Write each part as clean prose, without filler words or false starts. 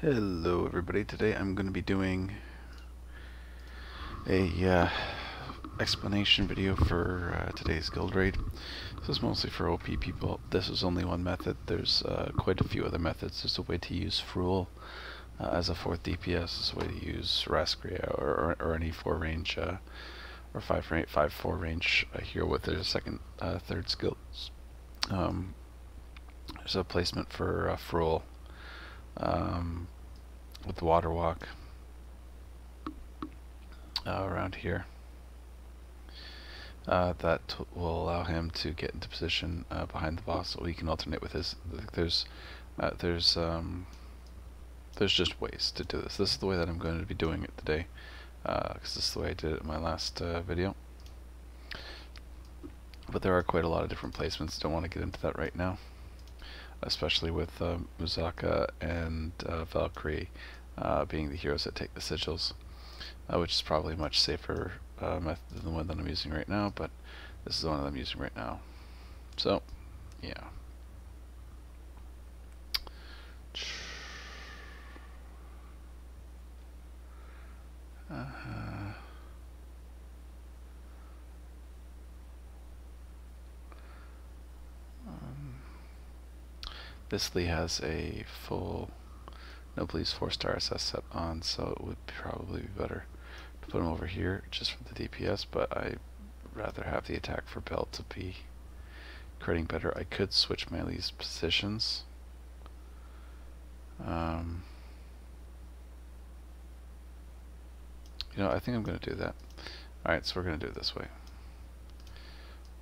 Hello everybody, today I'm going to be doing a explanation video for today's guild raid. This is mostly for OP people. This is only one method. There's quite a few other methods. There's a way to use Fruel as a 4th DPS. There's a way to use Raskria or any 4 range or 5-4 range hero with their second, third skills. There's a placement for Fruel with the water walk around here. That will allow him to get into position behind the boss, so he can alternate with his. There's just ways to do this. This is the way that I'm going to be doing it today, because this is the way I did it in my last video. But there are quite a lot of different placements. Don't want to get into that right now, especially with Muzaka and Valkyrie being the heroes that take the sigils, which is probably a much safer method than the one that I'm using right now, but this is the one that I'm using right now. So, yeah. This Lee has a full Noblesse 4-star SS set on, so it would probably be better to put him over here just for the DPS, but I'd rather have the attack for Bell to be critting better. I could switch my Lee's positions. You know, I think I'm going to do that. Alright, so we're going to do it this way.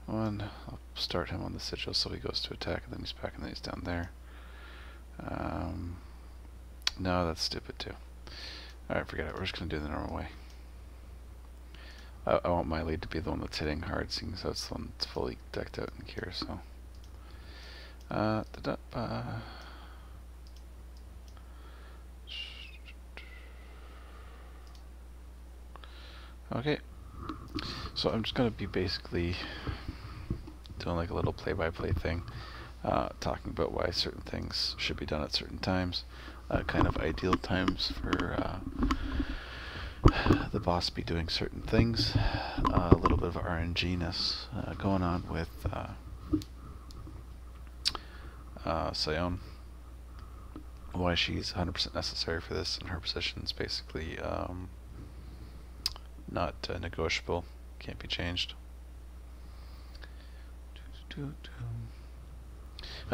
I'll start him on the sigil so he goes to attack, and then he's back, and then he's down there. No, that's stupid too. Alright, forget it. We're just going to do it the normal way. I want my lead to be the one that's hitting hard, seeing as that's the one that's fully decked out in gear, so. Okay. So I'm just going to be basically doing like a little play-by-play thing, talking about why certain things should be done at certain times, kind of ideal times for the boss be doing certain things, a little bit of RNG-ness going on with Sion, why she's 100% necessary for this, and her position is basically not negotiable, can't be changed.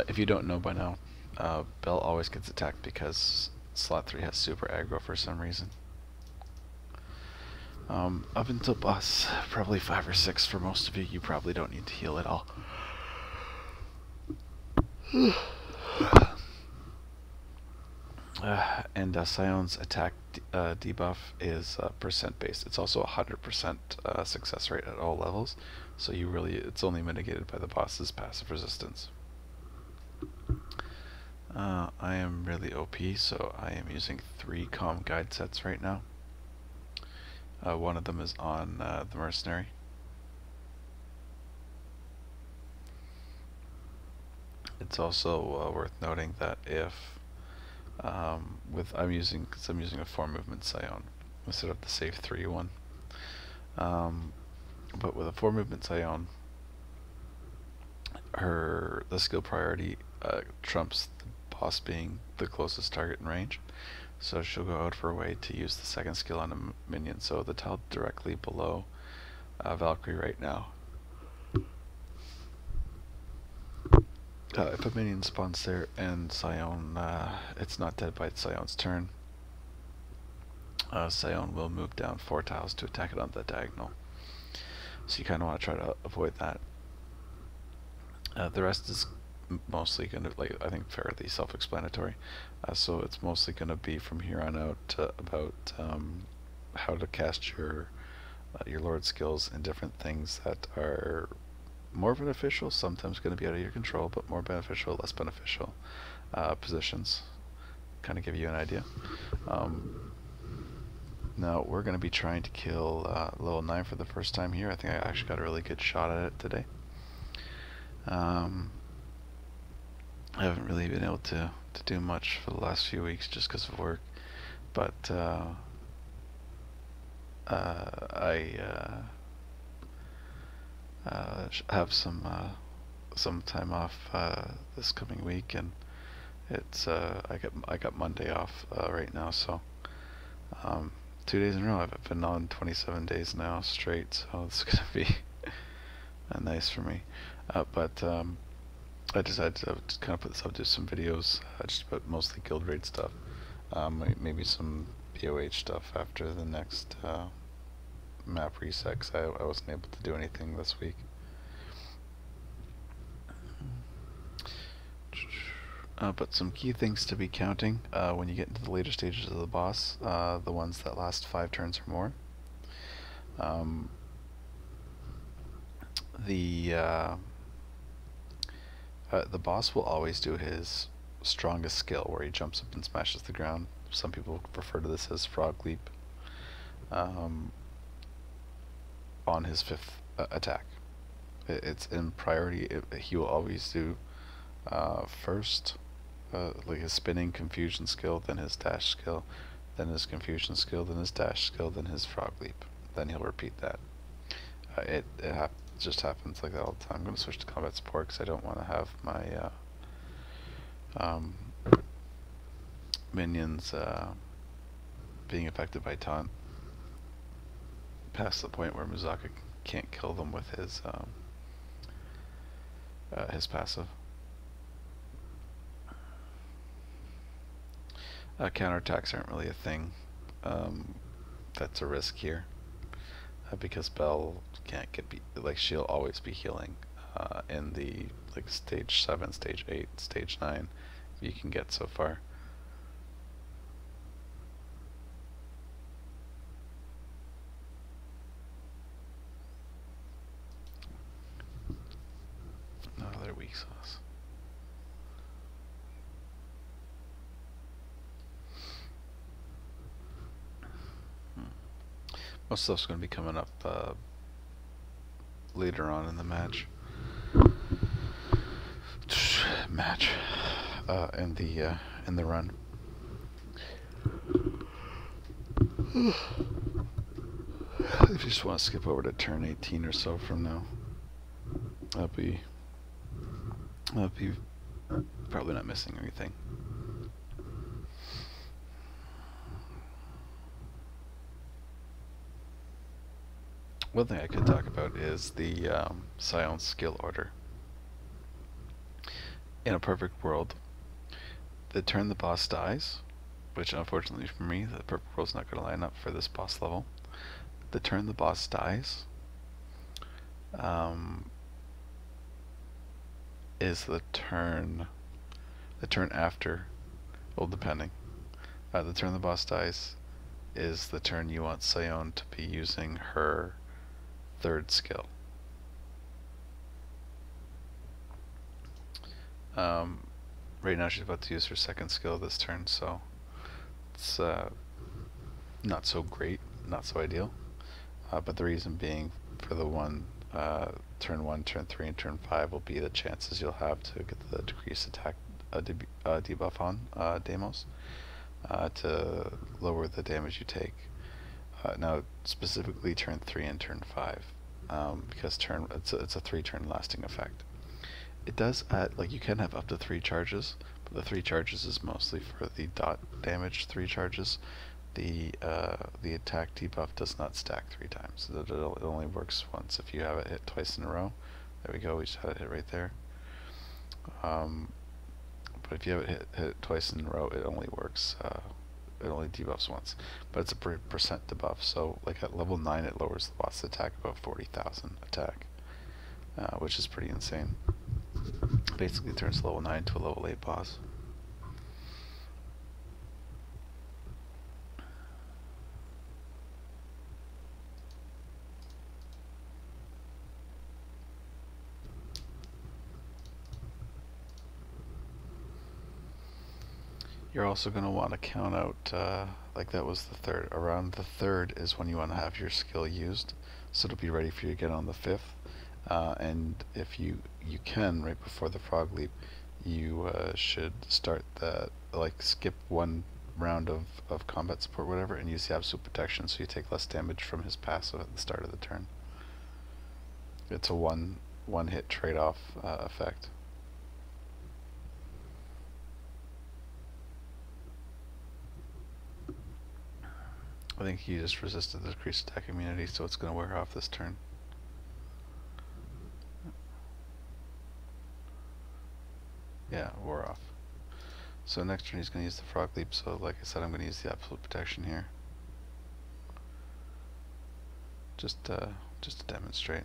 If you don't know by now, Bell always gets attacked because slot 3 has super aggro for some reason. Up until boss probably 5 or 6 for most of you, you probably don't need to heal at all. And Sion's attack debuff is percent based. It's also 100% success rate at all levels, so it's only mitigated by the boss's passive resistance. I am really OP, so I am using 3 comm guide sets right now. One of them is on the mercenary. It's also worth noting that if I'm using a 4 movement Sion instead of the save 3 one. But with a 4 movement Sion, the skill priority trumps the boss being the closest target in range. So she'll go out for a way to use the second skill on a minion. So the tile directly below Valkyrie right now. If a minion spawns there and Sion, it's not dead by Sion's turn, Sion will move down 4 tiles to attack it on the diagonal. So you kind of want to try to avoid that. The rest is mostly going to, I think, fairly self-explanatory. So it's mostly going to be from here on out about how to cast your Lord skills and different things that are more beneficial, sometimes going to be out of your control, but more beneficial, less beneficial positions. Kind of give you an idea. Now we're going to be trying to kill level 9 for the first time here. I think I actually got a really good shot at it today. I haven't really been able to do much for the last few weeks just because of work, but I have some time off this coming week, and it's I got Monday off right now, so 2 days in a row. I've been on 27 days now straight, so it's gonna be nice for me. But I decided to kind of put this up, do some videos, just about mostly guild raid stuff, maybe some BOH stuff after the next map reset, 'cause I wasn't able to do anything this week. But some key things to be counting when you get into the later stages of the boss, the ones that last 5 turns or more. The boss will always do his strongest skill, where he jumps up and smashes the ground. Some people refer to this as frog leap. On his 5th attack. It's in priority. He will always do first like his spinning confusion skill, then his dash skill, then his confusion skill, then his dash skill, then his frog leap. Then he'll repeat that. It just happens like that all the time. I'm going to switch to combat support because I don't want to have my minions being affected by taunt past the point where Muzaka can't kill them with his passive. Counterattacks aren't really a thing. That's a risk here, because Belle can't get she'll always be healing in the stage 7, stage 8, stage 9. You can get so far. Another weak sauce. Most stuff's going to be coming up later on in the match. In the run. If you just want to skip over to turn 18 or so from now, that'll be probably not missing anything. One thing I could talk about is the Scion skill order. In a perfect world, the turn the boss dies, which unfortunately for me, the perfect world's not going to line up for this boss level. The turn the boss dies is the turn after, well, depending. The turn the boss dies is the turn you want Scion to be using her 3rd skill. Right now she's about to use her 2nd skill this turn, so it's not so great, not so ideal. But the reason being, for the turn 1, turn 3, and turn 5 will be the chances you'll have to get the decreased attack debuff on Deimos to lower the damage you take. Now, specifically turn 3 and turn 5, because it's a 3-turn lasting effect. It does add, you can have up to 3 charges, but the 3 charges is mostly for the dot damage 3 charges. The attack debuff does not stack 3 times. It only works once if you have it hit twice in a row. There we go, we just had it hit right there. But if you have it hit twice in a row, it only works, it only debuffs once. But it's a percent debuff, so at level 9 it lowers the boss attack about 40,000 attack, which is pretty insane. Basically turns level 9 to a level 8 boss. You're also going to want to count out, that was the 3rd. Around the 3rd is when you want to have your skill used, so it'll be ready for you to get on the 5th. And if you can, right before the frog leap, you should start the, like, skip one round of combat support, whatever, and use the absolute protection so you take less damage from his passive at the start of the turn. It's a one hit trade-off effect. I think he just resisted the decreased attack immunity, so it's going to wear off this turn. Yeah, wore off. So next turn he's going to use the frog leap, so like I said, I'm going to use the absolute protection here. Just to demonstrate.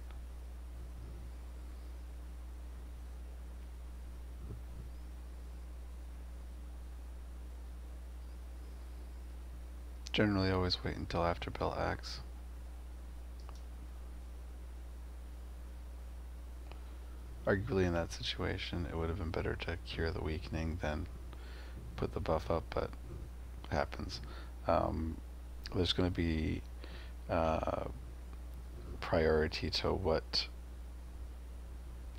Generally always wait until after Bell acts. Arguably in that situation it would have been better to cure the weakening than put the buff up, but it happens. There's going to be priority to what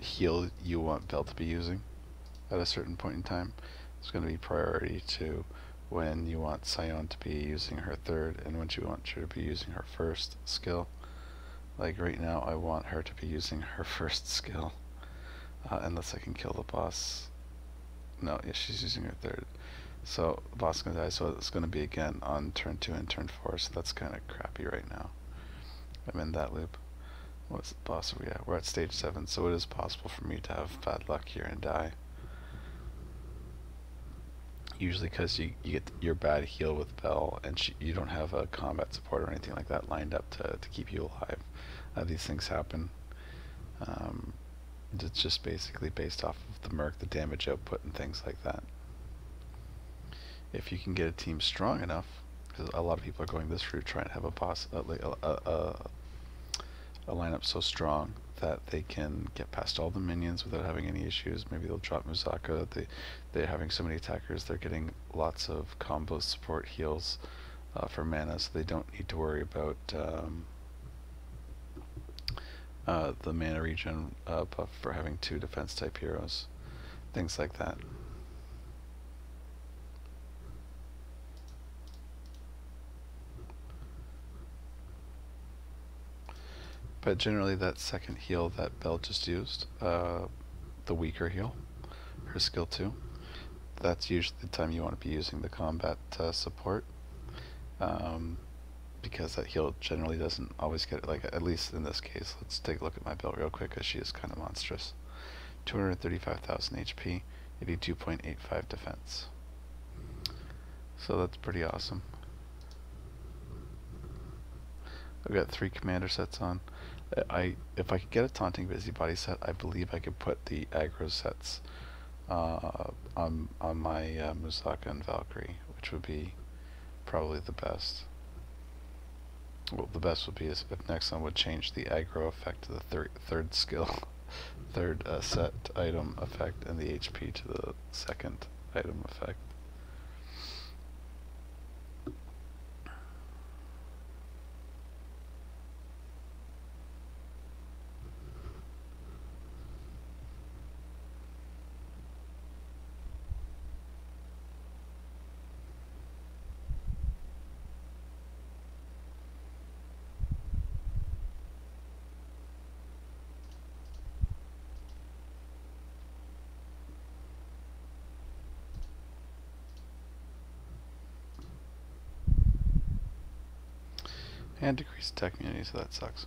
heal you want Bell to be using at a certain point in time. There's going to be priority to when you want Sion to be using her third and when you want her to be using her first skill. Like right now I want her to be using her first skill unless I can kill the boss. No, yeah, she's using her third. So the boss is going to die, so it's going to be again on turn 2 and turn 4, so that's kind of crappy right now. I'm in that loop. What's the boss are we at? We're at stage 7, so it is possible for me to have bad luck here and die. Usually because you get your bad heal with Bell, and you don't have a combat support or anything like that lined up to keep you alive. These things happen. It's just basically based off of the merc, the damage output, and things like that. If you can get a team strong enough, because a lot of people are going this route, trying to have a boss, a lineup so strong that they can get past all the minions without having any issues. Maybe they'll drop Musaka. They're having so many attackers, they're getting lots of combo support heals for mana, so they don't need to worry about the mana regen buff for having 2 defense type heroes. Things like that. But generally that second heal that Bell just used, the weaker heal, her skill 2, that's usually the time you want to be using the combat support, because that heal generally doesn't always get it, like at least in this case. Let's take a look at my Bell real quick, because she is kind of monstrous. 235,000 HP, 82.85 defense. So that's pretty awesome. I've got 3 commander sets on. If I could get a Taunting Busybody set, I believe I could put the aggro sets on my Musaka and Valkyrie, which would be probably the best. Well, the best would be if next one would change the aggro effect to the third skill, third set item effect, and the HP to the second item effect. And decrease attack immunity, so that sucks.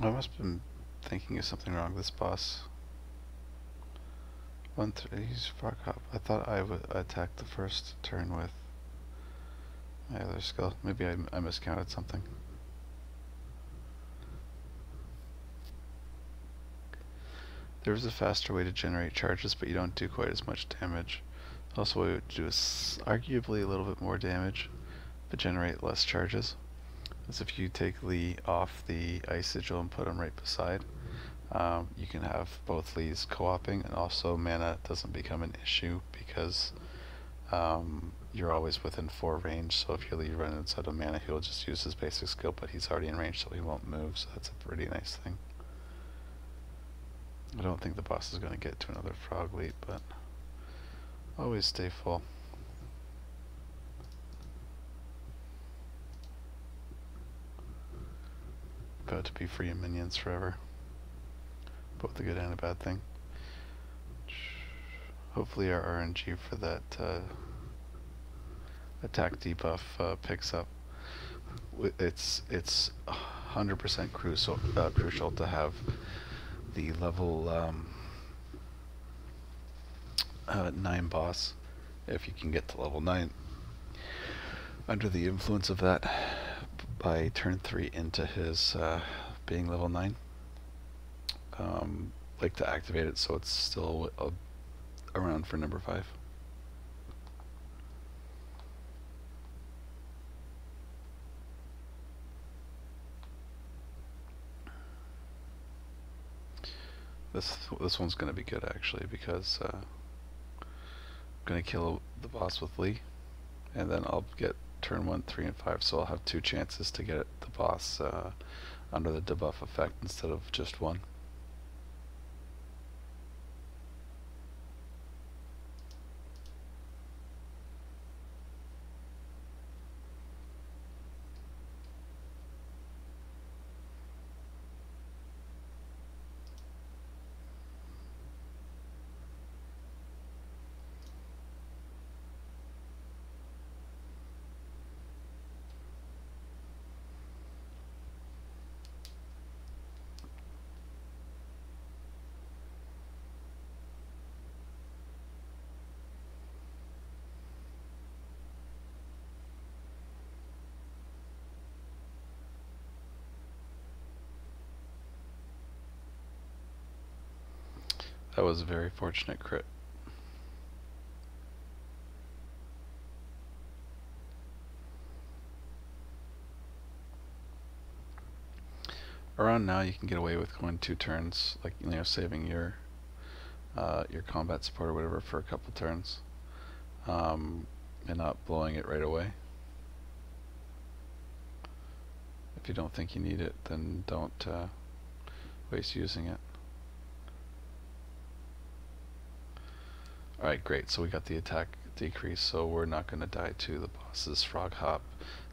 I must have been thinking of something wrong with this boss. 1-3, he's frog hop. I thought I would attack the first turn with my other skill. Maybe I miscounted something. There's a faster way to generate charges, but you don't do quite as much damage. Also, what we would do is arguably a little bit more damage, but generate less charges. As if you take Lee off the Ice Sigil and put him right beside, You can have both Lees co-oping, and also mana doesn't become an issue because you're always within 4 range, so if your Lee runs out of mana, he'll just use his basic skill, but he's already in range, so he won't move, so that's a pretty nice thing. I don't think the boss is going to get to another frog leap, but always stay full. About to be free of minions forever. Both a good and a bad thing. Hopefully our RNG for that attack debuff picks up. It's 100% crucial to have the level 9 boss, if you can get to level 9, under the influence of that by turn 3 into his being level 9. Like to activate it so it's still around for number 5. This one's going to be good actually, because I'm going to kill the boss with Lee, and then I'll get turn 1, 3, and 5, so I'll have 2 chances to get the boss under the debuff effect instead of just 1. That was a very fortunate crit. Around now you can get away with going 2 turns, like, you know, saving your combat support or whatever for a couple turns, and not blowing it right away. If you don't think you need it, then don't waste using it. Alright, great, so we got the attack decrease, so we're not going to die to the boss's frog hop.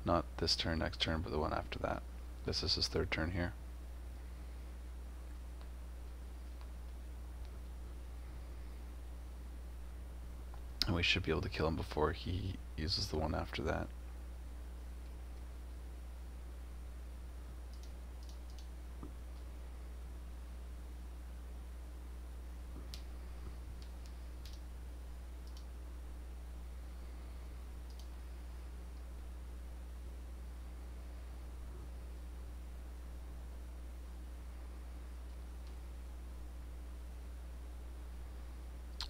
Not this turn, next turn, but the one after that. This is his 3rd turn here. And we should be able to kill him before he uses the one after that.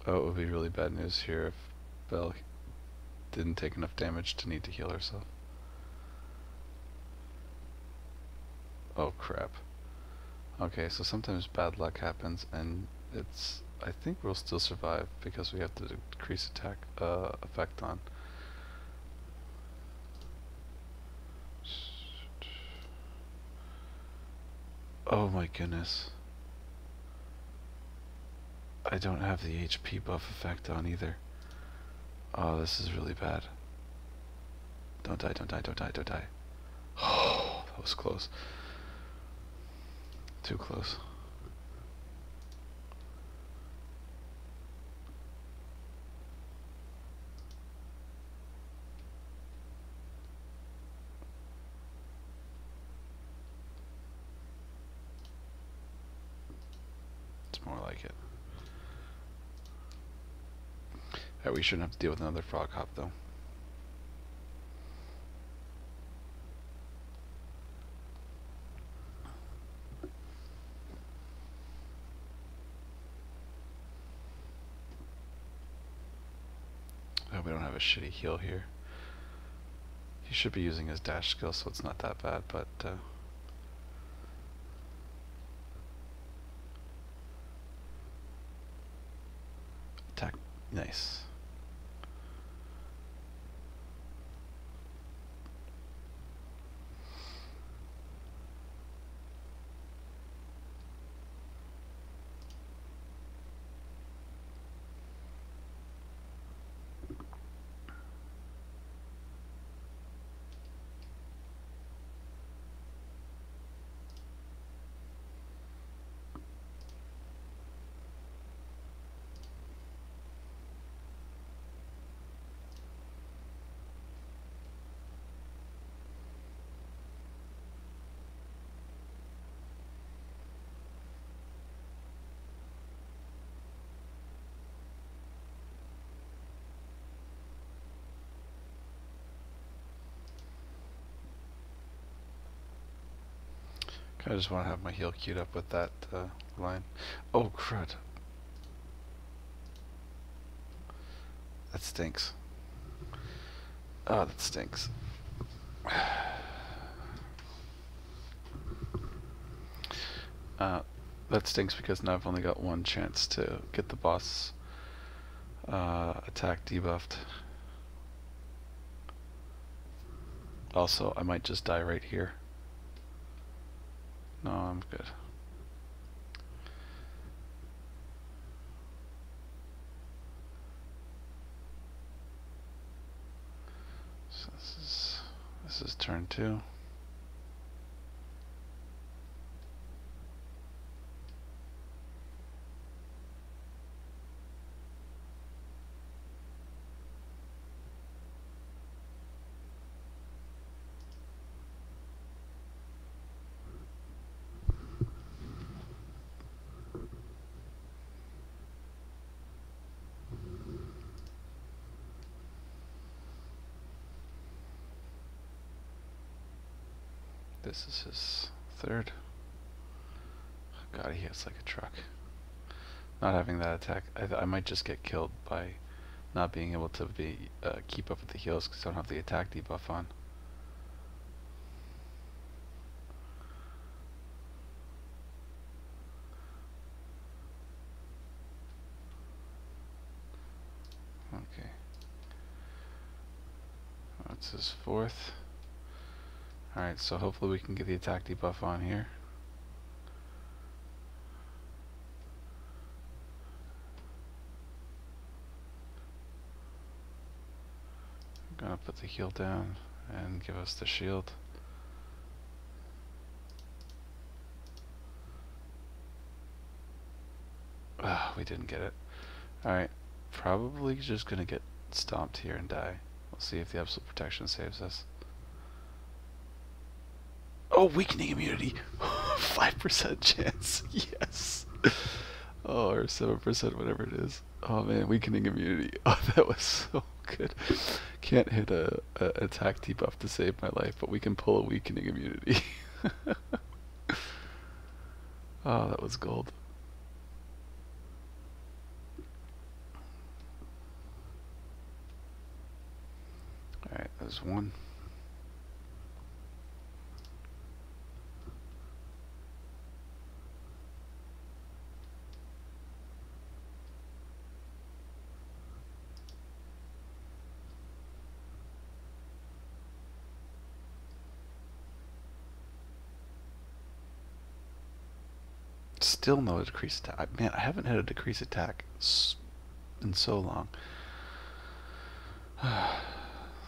Oh, it would be really bad news here if Belle didn't take enough damage to need to heal herself. Oh crap. Okay, so sometimes bad luck happens, and I think we'll still survive because we have the decrease attack effect on. Oh my goodness. I don't have the HP buff effect on either. Oh, this is really bad. Don't die, don't die, don't die, don't die. Oh, that was close. Too close. It's more like it. We shouldn't have to deal with another frog hop though. Oh, we don't have a shitty heal here. He should be using his dash skill, so it's not that bad, but Nice. I just want to have my heal queued up with that line. Oh, crud. That stinks. Oh, that stinks. That stinks because now I've only got one chance to get the boss attack debuffed. Also, I might just die right here. No, I'm good. So this is turn 2. This is his 3rd. God, he hits like a truck. Not having that attack, I might just get killed by not being able to keep up with the heals because I don't have the attack debuff on. Okay. That's his 4th. Alright, so hopefully we can get the attack debuff on here. I'm gonna put the heal down and give us the shield. Ah, we didn't get it. Alright, probably just gonna get stomped here and die. We'll see if the absolute protection saves us. Oh, weakening immunity! 5% chance, yes! Oh, or 7%, whatever it is. Oh man, weakening immunity. Oh, that was so good. Can't hit a attack debuff to save my life, but we can pull a weakening immunity. Oh, that was gold. Alright, there's 1. Still no decrease attack. Man, I haven't had a decrease attack in so long.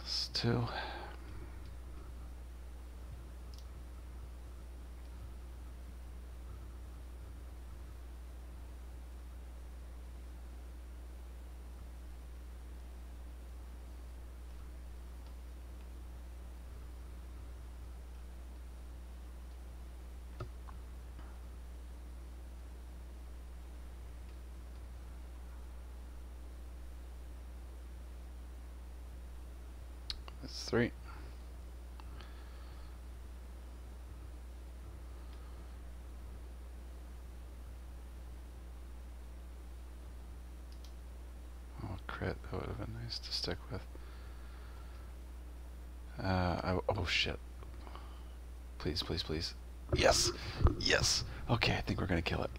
It's 2. That's 3. Oh, crit. That would have been nice to stick with. Oh shit. Please, please, please. Yes! Yes! Okay, I think we're gonna kill it.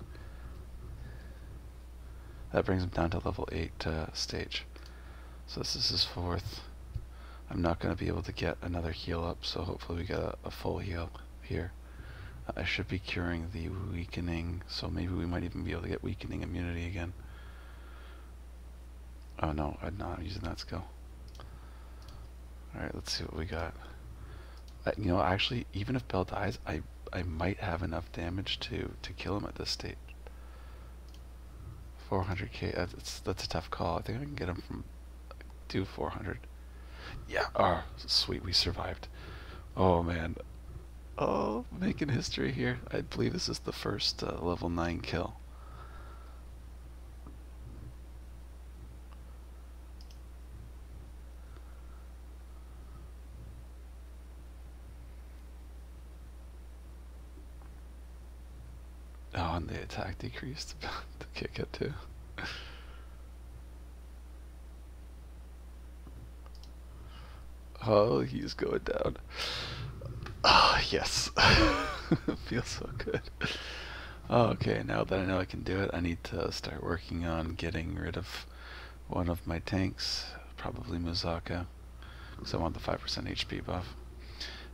That brings him down to level 8 stage. So this is his 4th. I'm not going to be able to get another heal up, so hopefully we get a full heal here. I should be curing the weakening, so maybe we might even be able to get weakening immunity again. Oh no, I'm not using that skill. Alright, let's see what we got. You know, actually, even if Bell dies, I might have enough damage to kill him at this stage. 400k, that's a tough call. I think I can get him from do 400. Yeah, oh, sweet, we survived. Oh man. Oh, making history here. I believe this is the first level 9 kill. Oh, and the attack decreased to kick it too. Oh, he's going down. Ah, oh, yes. Feels so good. Oh, okay, now that I know I can do it, I need to start working on getting rid of one of my tanks, probably Muzaka, because I want the 5% HP buff.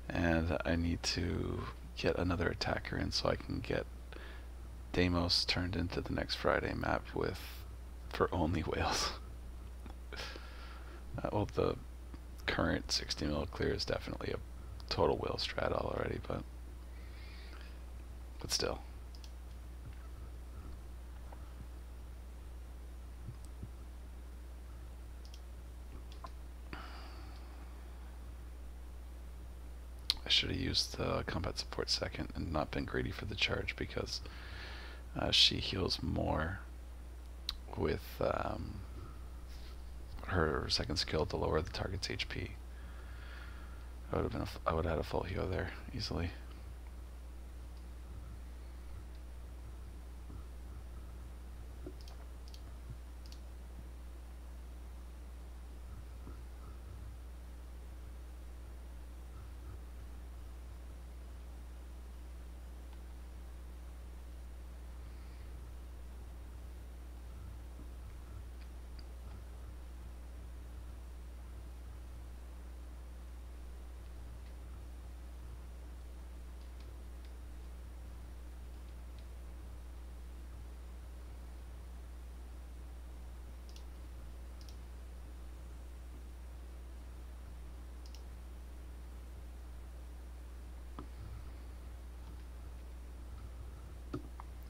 And I need to get another attacker in so I can get Deimos turned into the next Friday map for only whales. Well, the current 60 mil clear is definitely a total whale strat already, but still. I should have used combat support second and not been greedy for the charge, because she heals more with her second skill to lower the target's HP. I would have had a full heal there easily.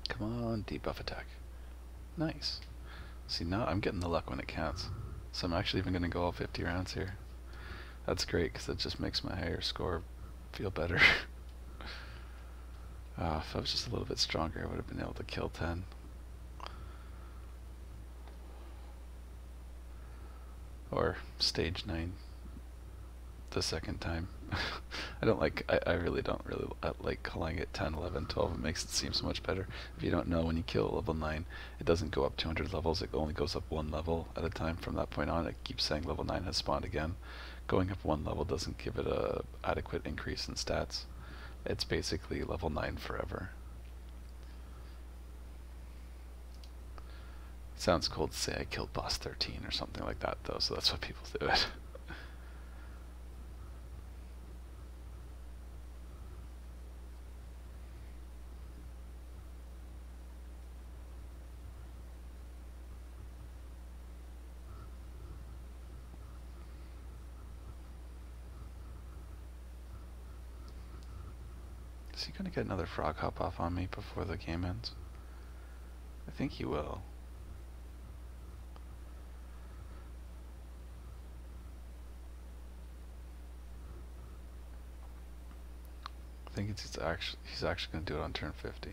Come on, debuff attack. Nice. See, now I'm getting the luck when it counts. So I'm actually even going to go all 50 rounds here. That's great, because it just makes my higher score feel better. If I was just a little bit stronger, I would have been able to kill 10. Or stage 9 the second time. I really don't like calling it 10, 11, 12. It makes it seem so much better. If you don't know, when you kill level 9, it doesn't go up 200 levels, it only goes up 1 level at a time. From that point on, it keeps saying level 9 has spawned again. Going up 1 level doesn't give it a adequate increase in stats. It's basically level 9 forever. It sounds cool to say I killed boss 13 or something like that though, so that's why people do it. Is he gonna get another frog hop off on me before the game ends? I think he will. I think he's actually gonna do it on turn 50.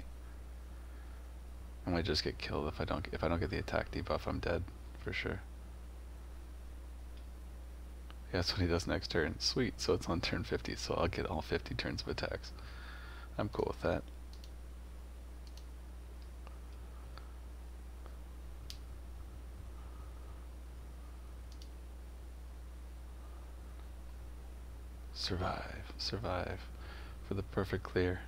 I might just get killed if I don't get the attack debuff. I'm dead for sure. Yeah, that's what he does next turn. Sweet, so it's on turn 50, so I'll get all 50 turns of attacks. I'm cool with that. Survive, survive for the perfect clear.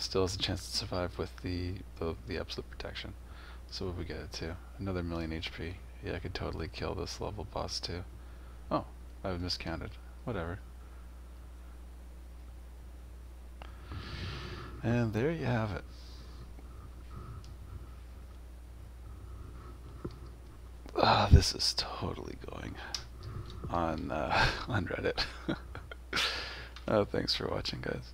still has a chance to survive with the absolute protection. So what we get it to? Another million HP. Yeah, I could totally kill this level boss too. Oh, I miscounted. Whatever. And there you have it. Ah, this is totally going on on Reddit. Thanks for watching, guys.